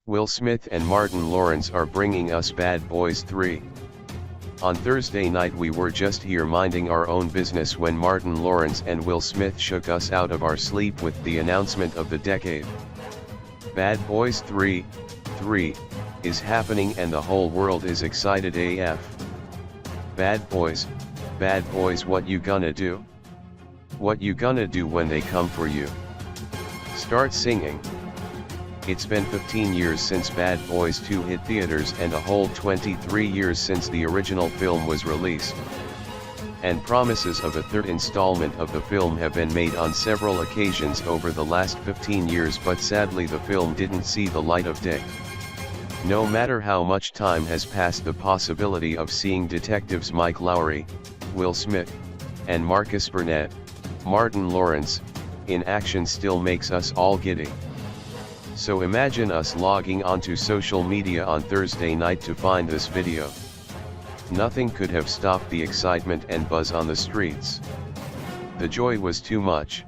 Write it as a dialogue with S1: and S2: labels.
S1: Will Smith and Martin Lawrence are bringing us Bad Boys 3. On Thursday night we were just here minding our own business when Martin Lawrence and Will Smith shook us out of our sleep with the announcement of the decade. Bad Boys 3 is happening and the whole world is excited AF. Bad Boys, what you gonna do? What you gonna do when they come for you? Start singing. It's been 15 years since Bad Boys 2 hit theaters and a whole 23 years since the original film was released. And promises of a third installment of the film have been made on several occasions over the last 15 years, but sadly the film didn't see the light of day. No matter how much time has passed, the possibility of seeing detectives Mike Lowry, Will Smith, and Marcus Burnett, Martin Lawrence, in action still makes us all giddy. So imagine us logging onto social media on Thursday night to find this video. Nothing could have stopped the excitement and buzz on the streets. The joy was too much.